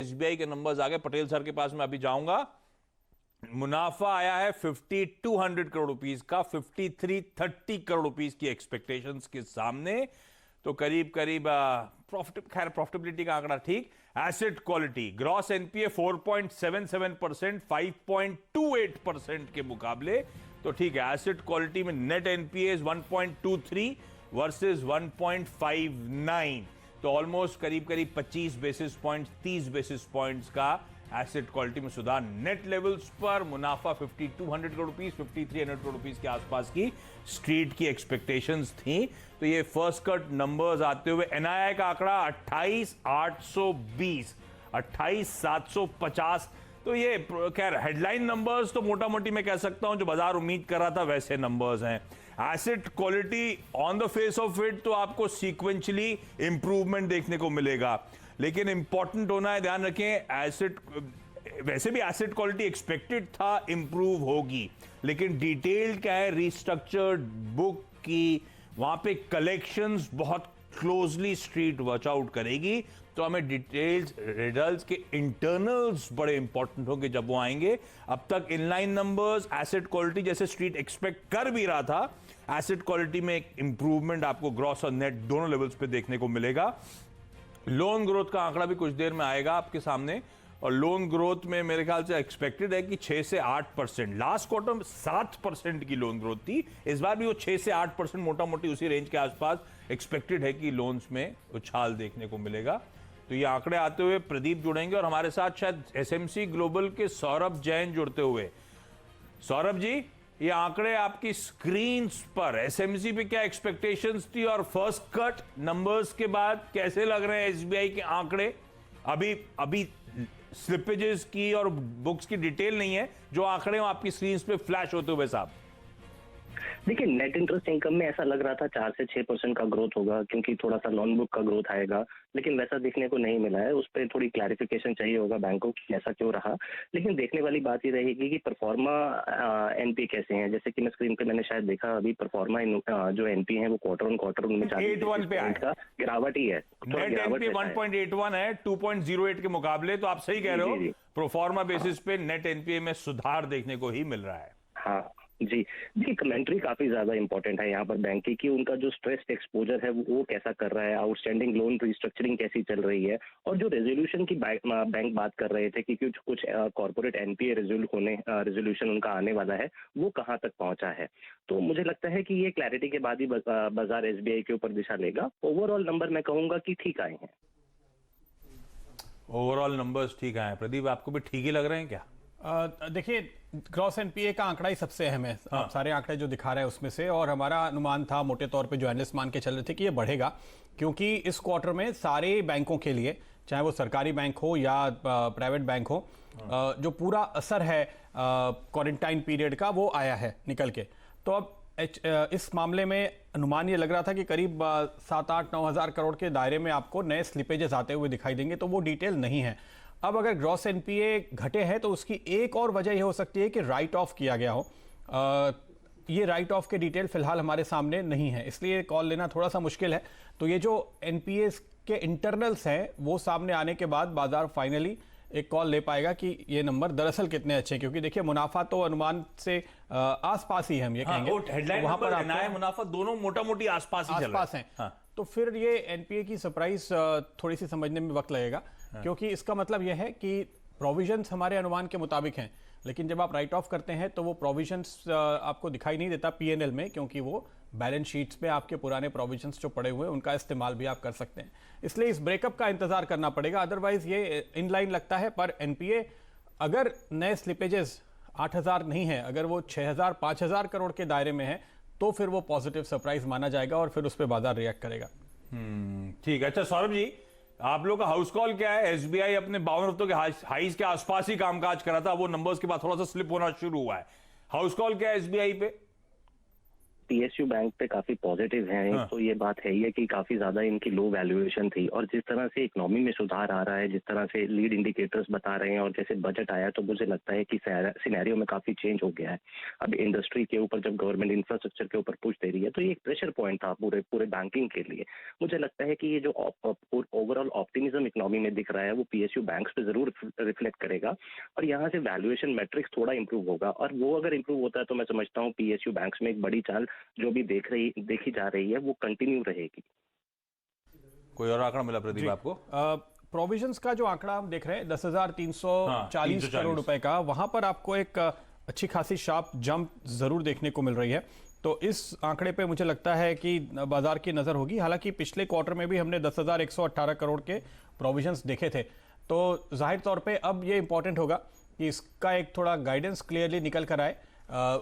SBI के numbers आ गए, Patel sir के पास मैं अभी जाऊंगा। मुनाफा आया है 5200 करोड़ रुपीस का, 5330 करोड़ रुपीस की एक्सपेक्टेशंस के सामने। तो करीब करीब प्रॉफिटेबिलिटी का आंकड़ा ठीक। एसेट क्वालिटी, ग्रॉस एनपीए 4.77%, 5.28% के मुकाबले तो ठीक है। एसेट क्वालिटी में नेट एनपीए 1.23 वर्सेस 1.59, तो ऑलमोस्ट करीब करीब 25 बेसिस पॉइंट्स 30 बेसिस पॉइंट्स का एसेट क्वालिटी में सुधार। नेट लेवल्स पर मुनाफा 5200 करोड़ रुपीस, 5300 करोड़ रुपीस के आसपास की स्ट्रीट की एक्सपेक्टेशंस थी। तो ये फर्स्ट कट नंबर्स आते हुए एनआईआई का आंकड़ा 28820, 28750। तो ये खैर हेडलाइन नंबर्स तो मोटा मोटी मैं कह सकता हूं जो बाजार उम्मीद कर रहा था वैसे नंबर्स हैं। Asset quality on the face of it तो आपको सीक्वेंशियली इंप्रूवमेंट देखने को मिलेगा, लेकिन इंपॉर्टेंट होना है, ध्यान रखें, एसेट वैसे भी एसेट क्वालिटी एक्सपेक्टेड था इंप्रूव होगी, लेकिन डिटेल्ड क्या है, रिस्ट्रक्चर्ड बुक की वहां पे कलेक्शंस बहुत क्लोजली स्ट्रीट वॉच आउट करेगी। तो हमें डिटेल्स रिजल्ट्स के इंटरनल्स बड़े इंपॉर्टेंट होंगे जब वो आएंगे। अब तक इनलाइन नंबर्स, एसेट क्वालिटी जैसे स्ट्रीट एक्सपेक्ट कर भी रहा था, एसेट क्वालिटी में एक इंप्रूवमेंट आपको ग्रॉस और नेट दोनों लेवल्स पे देखने को मिलेगा। लोन ग्रोथ का आंकड़ा भी कुछ देर में आएगा आपके सामने, और लोन ग्रोथ में मेरे ख्याल से एक्सपेक्टेड है कि 6 से 8%। लास्ट क्वार्टर में 7% की लोन ग्रोथ थी, इस बार भी वो 6 से 8% मोटा मोटी उसी रेंज के आसपास एक्सपेक्टेड है कि लोन्स में उछाल देखने को मिलेगा। तो ये आंकड़े आते हुए प्रदीप जुड़ेंगे और हमारे साथ शायद एसएमसी ग्लोबल के सौरभ जैन जुड़ते हुए। सौरभ जी, ये आंकड़े आपकी स्क्रीन्स पर एसएमसी पे क्या एक्सपेक्टेशंस थी, और फर्स्ट कट नंबर्स के बाद कैसे लग रहे हैं एसबीआई के आंकड़े? अभी स्लिपेजेस की और बुक्स की डिटेल नहीं है, जो आंकड़े आपकी स्क्रीन्स पे फ्लैश होते हुए साहब। देखिए, नेट इंटरेस्ट इनकम में ऐसा लग रहा था 4 से 6% का ग्रोथ होगा, क्योंकि थोड़ा सा लोन बुक का ग्रोथ आएगा, लेकिन वैसा देखने को नहीं मिला है। उस पर थोड़ी क्लैरिफिकेशन चाहिए होगा बैंकों की, ऐसा क्यों रहा। लेकिन देखने वाली बात ये रहेगी कि परफॉर्मा एनपी कैसे हैं। जैसे कि मैं स्क्रीन पे मैंने शायद देखा, अभी परफॉर्मा जो एनपी है वो क्वार्टर ऑन क्वार्टर उनमें 81 पे का गिरावट ही है। नेट एनपी 1.81 है 2.08 के मुकाबले। तो आप सही कह रहे हो, प्रोफॉर्मा बेसिस पे नेट एनपीए में सुधार देखने को ही मिल रहा है। हाँ जी, देखिए कमेंट्री काफी ज्यादा इंपॉर्टेंट है यहाँ पर बैंक की, कि उनका जो स्ट्रेस्ड एक्सपोजर है वो कैसा कर रहा है, आउटस्टैंडिंग लोन रिस्ट्रक्चरिंग कैसी चल रही है, और जो रेजोल्यूशन की बैंक बात कर रहे थे कि कुछ कॉर्पोरेट एनपीए रेजोल्यूशन उनका आने वाला है, वो कहाँ तक पहुंचा है। तो मुझे लगता है कि ये क्लैरिटी के बाद ही बाजार एसबीआई के ऊपर दिशा लेगा। ओवरऑल नंबर मैं कहूंगा कि ठीक आए हैं। ओवरऑल नंबर्स ठीक आए हैं। प्रदीप, आपको भी ठीक ही लग रहे हैं क्या? देखिए, ग्रॉस एनपीए का आंकड़ा ही सबसे अहम है। हाँ। सारे आंकड़े जो दिखा रहे हैं उसमें से, और हमारा अनुमान था मोटे तौर पे, जो एनालिस्ट मान के चल रहे थे कि ये बढ़ेगा, क्योंकि इस क्वार्टर में सारे बैंकों के लिए, चाहे वो सरकारी बैंक हो या प्राइवेट बैंक हो, जो पूरा असर है क्वारंटाइन पीरियड का वो आया है निकल के। तो अब इस मामले में अनुमान ये लग रहा था कि करीब 7-8-9 हज़ार करोड़ के दायरे में आपको नए स्लिपेजेस आते हुए दिखाई देंगे, तो वो डिटेल नहीं है। अब अगर ग्रॉस एनपीए घटे हैं तो उसकी एक और वजह यह हो सकती है कि राइट ऑफ किया गया हो। ये राइट ऑफ के डिटेल फिलहाल हमारे सामने नहीं है, इसलिए कॉल लेना थोड़ा सा मुश्किल है। तो ये जो एनपीए के इंटरनल्स हैं वो सामने आने के बाद बाजार फाइनली एक कॉल ले पाएगा कि ये नंबर दरअसल कितने अच्छे हैं। क्योंकि देखिए, मुनाफा तो अनुमान से आसपास ही हम ये कहेंगे, वहां पर मुनाफा दोनों मोटा मोटी आसपास हैं। हाँ। तो फिर ये एनपीए की सरप्राइज थोड़ी सी समझने में वक्त लगेगा। हाँ। क्योंकि इसका मतलब यह है कि प्रोविजंस हमारे अनुमान के मुताबिक हैं, लेकिन जब आप राइट ऑफ करते हैं तो वो प्रोविजंस आपको दिखाई नहीं देता पीएनएल में, क्योंकि वो बैलेंस शीट्स पे आपके पुराने प्रोविजंस जो पड़े हुए हैं उनका इस्तेमाल भी आप कर सकते हैं। इसलिए इस ब्रेकअप का इंतजार करना पड़ेगा, अदरवाइज ये इनलाइन लगता है। पर एनपीए अगर नए स्लिपेजेस 8,000 नहीं है, अगर वो 6,000-5,000 करोड़ के दायरे में है, तो फिर वो पॉजिटिव सरप्राइज माना जाएगा और फिर उस पर बाजार रिएक्ट करेगा। ठीक है। अच्छा सौरभ जी, आप लोग का हाउस कॉल क्या है? एसबीआई अपने 52 हफ्तों के हाईज के आसपास ही कामकाज कर रहा था, वो नंबर्स के बाद थोड़ा सा स्लिप होना शुरू हुआ है। हाउस कॉल क्या है एसबीआई पे? पीएसयू बैंक पे काफी पॉजिटिव हैं। हाँ। तो ये बात है ही है कि काफी ज्यादा इनकी लो वैल्यूएशन थी, और जिस तरह से इकोनॉमी में सुधार आ रहा है, जिस तरह से लीड इंडिकेटर्स बता रहे हैं, और जैसे बजट आया तो मुझे लगता है कि सिनेरियो में काफी चेंज हो गया है। अब इंडस्ट्री के ऊपर जब गवर्नमेंट इंफ्रास्ट्रक्चर के ऊपर पुश दे रही है तो ये एक प्रेशर पॉइंट था पूरे पूरे बैंकिंग के लिए। मुझे लगता है कि ये जो ओवरऑल ऑप्टिमिज्म इकोनॉमी में दिख रहा है वो पीएसयू बैंक्स पे जरूर रिफ्लेक्ट करेगा, और यहाँ से वैल्यूएशन मैट्रिक्स थोड़ा इंप्रूव होगा, और वो अगर इंप्रूव होता है तो मैं समझता हूँ पीएसयू बैंक्स में एक बड़ी चाल जो भी देखी जा रही है वो कंटिन्यू रहेगी। कोई और आंकड़ा मिला प्रदीप आपको? प्रोविजंस का जो आंकड़ा हम देख रहे हैं 10,340 340 करोड़ रुपए का, वहां पर आपको एक अच्छी खासी शार्प जंप जरूर देखने को मिल रही है। तो इस आंकड़े पे मुझे लगता है कि बाजार की नजर होगी। हालांकि पिछले क्वार्टर में भी हमने 10,118 करोड़ के प्रोविजंस देखे थे, तो जाहिर तौर पे अब ये इंपॉर्टेंट होगा कि इसका एक थोड़ा गाइडेंस क्लियरली निकल कर आए,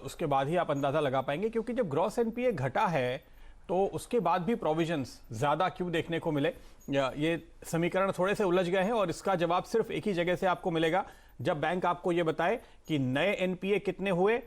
उसके बाद ही आप अंदाजा लगा पाएंगे। क्योंकि जब ग्रॉस एनपीए घटा है तो उसके बाद भी प्रोविजंस ज्यादा क्यों देखने को मिले, ये समीकरण थोड़े से उलझ गए हैं, और इसका जवाब सिर्फ एक ही जगह से आपको मिलेगा जब बैंक आपको ये बताए कि नए एनपीए कितने हुए